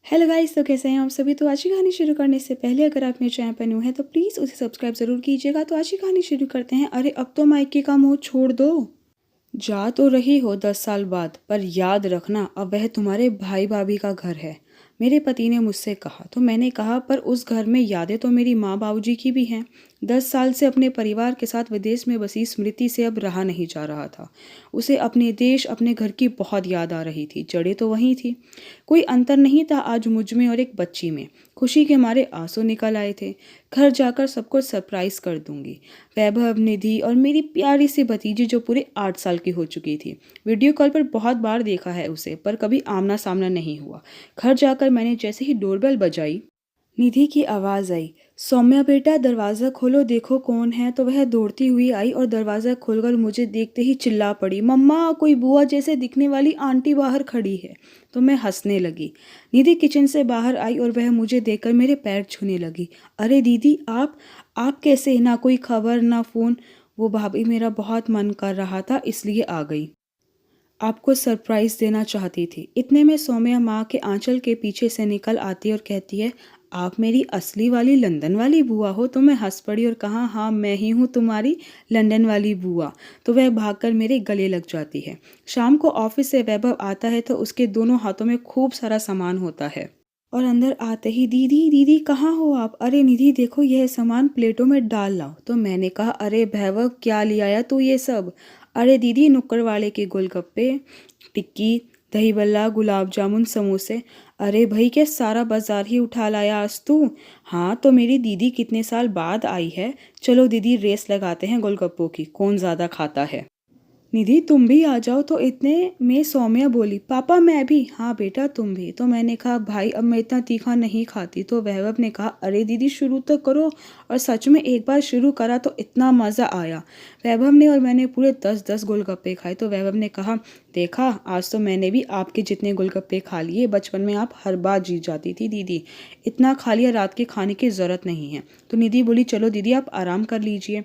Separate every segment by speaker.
Speaker 1: Hello guys, तो कैसे हैं आप सभी। तो आज की कहानी शुरू करने से पहले अगर आप मेरे चैनल पर न्यू हैं तो प्लीज़ उसे सब्सक्राइब ज़रूर कीजिएगा। तो आज की कहानी शुरू करते हैं। अरे अब तो माइके का मोह छोड़ दो। जा तो रही हो 10 साल बाद, पर याद रखना अब वह तुम्हारे भाई भाभी का घर है, मेरे पति ने मुझसे कहा। तो मैंने कहा, पर उस घर में यादें तो मेरी माँ बाबूजी की भी हैं। 10 साल से अपने परिवार के साथ विदेश में बसी स्मृति से अब रहा नहीं जा रहा था। उसे अपने देश, अपने घर की बहुत याद आ रही थी। जड़ें तो वहीं थी, कोई अंतर नहीं था आज मुझ में और एक बच्ची में। खुशी के मारे आंसू निकल आए थे। घर जाकर सबको सरप्राइज कर दूंगी। वैभव, निधि और मेरी प्यारी सी भतीजी जो पूरे 8 साल की हो चुकी थी। वीडियो कॉल पर बहुत बार देखा है उसे, पर कभी आमना सामना नहीं हुआ। घर जाकर मैंने जैसे ही डोरबेल बजाई, निधि की आवाज़ आई, सौम्या बेटा दरवाज़ा खोलो, देखो कौन है। तो वह दौड़ती हुई आई और दरवाज़ा खोलकर मुझे देखते ही चिल्ला पड़ी, मम्मा कोई बुआ जैसे दिखने वाली आंटी बाहर खड़ी है। तो मैं हंसने लगी। निधि किचन से बाहर आई और वह मुझे देखकर मेरे पैर छूने लगी। अरे दीदी, आप कैसे? ना कोई खबर ना फ़ोन। वो भाभी, मेरा बहुत मन कर रहा था इसलिए आ गई। आपको सरप्राइज़ देना चाहती थी। इतने में सौम्या माँ के आंचल के पीछे से निकल आती और कहती है, आप मेरी असली वाली लंदन वाली बुआ हो। तो मैं हंस पड़ी और कहा, हाँ मैं ही हूँ तुम्हारी लंदन वाली बुआ। तो वह भागकर मेरे गले लग जाती है। शाम को ऑफिस से वैभव आता है तो उसके दोनों हाथों में खूब सारा सामान होता है और अंदर आते ही, दीदी दीदी कहाँ हो आप? अरे निधि देखो, यह सामान प्लेटों में डाल लाओ। तो मैंने कहा, अरे वैभव क्या ले आया तू ये सब? अरे दीदी, नुक्कड़ वाले के गोलगप्पे, टिक्की, दही बल्ला, गुलाब जामुन, समोसे। अरे भाई, क्या सारा बाजार ही उठा लाया आज तू? हाँ तो मेरी दीदी कितने साल बाद आई है। चलो दीदी, रेस लगाते हैं गोलगप्पों की, कौन ज़्यादा खाता है। निधि तुम भी आ जाओ। तो इतने में सौम्या बोली, पापा मैं भी। हाँ बेटा तुम भी। तो मैंने कहा, भाई अब मैं इतना तीखा नहीं खाती। तो वैभव ने कहा, अरे दीदी शुरू तो करो। और सच में एक बार शुरू करा तो इतना मज़ा आया। वैभव ने और मैंने पूरे 10-10 गोलगप्पे खाए। तो वैभव ने कहा, देखा आज तो मैंने भी आपके जितने गोलगप्पे खा लिए। बचपन में आप हर बार जीत जाती थी दीदी, इतना खा लिया, रात के खाने की ज़रूरत नहीं है। तो निधि बोली, चलो दीदी आप आराम कर लीजिए।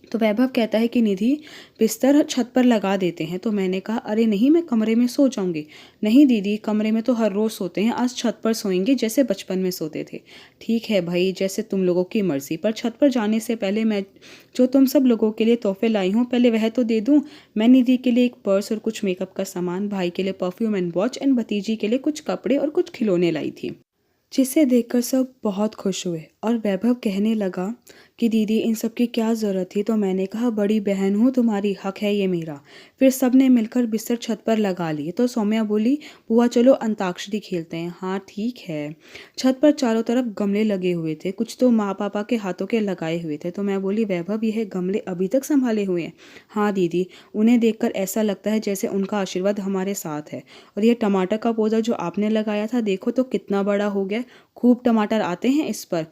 Speaker 1: तो वैभव कहता है कि निधि बिस्तर छत पर लगा देते हैं। तो मैंने कहा, अरे नहीं, मैं कमरे में सो जाऊंगी। नहीं दीदी, कमरे में तो हर रोज़ सोते हैं, आज छत पर सोएंगे जैसे बचपन में सोते थे। ठीक है भाई, जैसे तुम लोगों की मर्ज़ी। पर छत पर जाने से पहले मैं जो तुम सब लोगों के लिए तोहफे लाई हूँ पहले वह तो दे दूँ। मैं निधि के लिए एक पर्स और कुछ मेकअप का सामान, भाई के लिए परफ्यूम एंड वॉच एंड भतीजी के लिए कुछ कपड़े और कुछ खिलौने लाई थी, जिसे देखकर सब बहुत खुश हुए। और वैभव कहने लगा कि दीदी इन सब की क्या ज़रूरत थी। तो मैंने कहा, बड़ी बहन हूँ तुम्हारी, हक है ये मेरा। फिर सब ने मिलकर बिस्तर छत पर लगा लिए। तो सौम्या बोली, बुआ चलो अंताक्षरी खेलते हैं। हाँ ठीक है। छत पर चारों तरफ गमले लगे हुए थे, कुछ तो माँ पापा के हाथों के लगाए हुए थे। तो मैं बोली, वैभव यह गमले अभी तक संभाले हुए हैं? हाँ दीदी, उन्हें देखकर ऐसा लगता है जैसे उनका आशीर्वाद हमारे साथ है। और ये टमाटर का पौधा जो आपने लगाया था, देखो तो कितना बड़ा हो गया, खूब टमाटर आते हैं इस पर।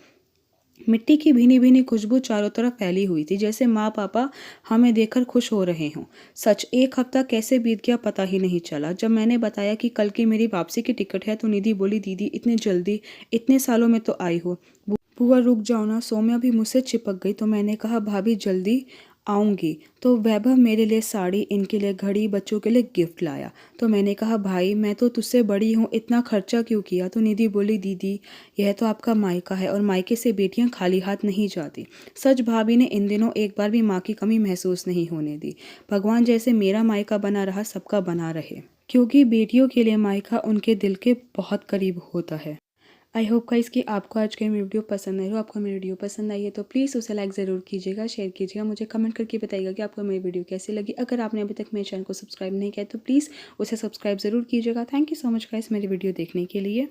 Speaker 1: मिट्टी की भीनी भीनी खुशबू चारों तरफ फैली हुई थी, जैसे माँ पापा हमें देखकर खुश हो रहे हों। सच, एक हफ्ता कैसे बीत गया पता ही नहीं चला। जब मैंने बताया कि कल की मेरी वापसी की टिकट है तो निधि बोली, दीदी इतनी जल्दी, इतने सालों में तो आई हो। बुआ रुक जाओ ना। सौम्या भी मुझसे चिपक गई। तो मैंने कहा, भाभी जल्दी आऊँगी। तो वैभव मेरे लिए साड़ी, इनके लिए घड़ी, बच्चों के लिए गिफ्ट लाया। तो मैंने कहा, भाई मैं तो तुझसे बड़ी हूँ, इतना खर्चा क्यों किया? तो निधि बोली, दीदी यह तो आपका मायका है और मायके से बेटियाँ खाली हाथ नहीं जाती। सच, भाभी ने इन दिनों एक बार भी माँ की कमी महसूस नहीं होने दी। भगवान जैसे मेरा मायका बना रहा, सबका बना रहे, क्योंकि बेटियों के लिए मायका उनके दिल के बहुत करीब होता है। आई होप गाइस कि आपको आज की मेरी वीडियो पसंद आई हो। आपको मेरी वीडियो पसंद आई है तो प्लीज़ उसे लाइक ज़रूर कीजिएगा, शेयर कीजिएगा, मुझे कमेंट करके बताइएगा कि आपको मेरी वीडियो कैसी लगी। अगर आपने अभी तक मेरे चैनल को सब्सक्राइब नहीं किया तो प्लीज़ उसे सब्सक्राइब ज़रूर कीजिएगा। Thank you so much guys मेरी वीडियो देखने के लिए।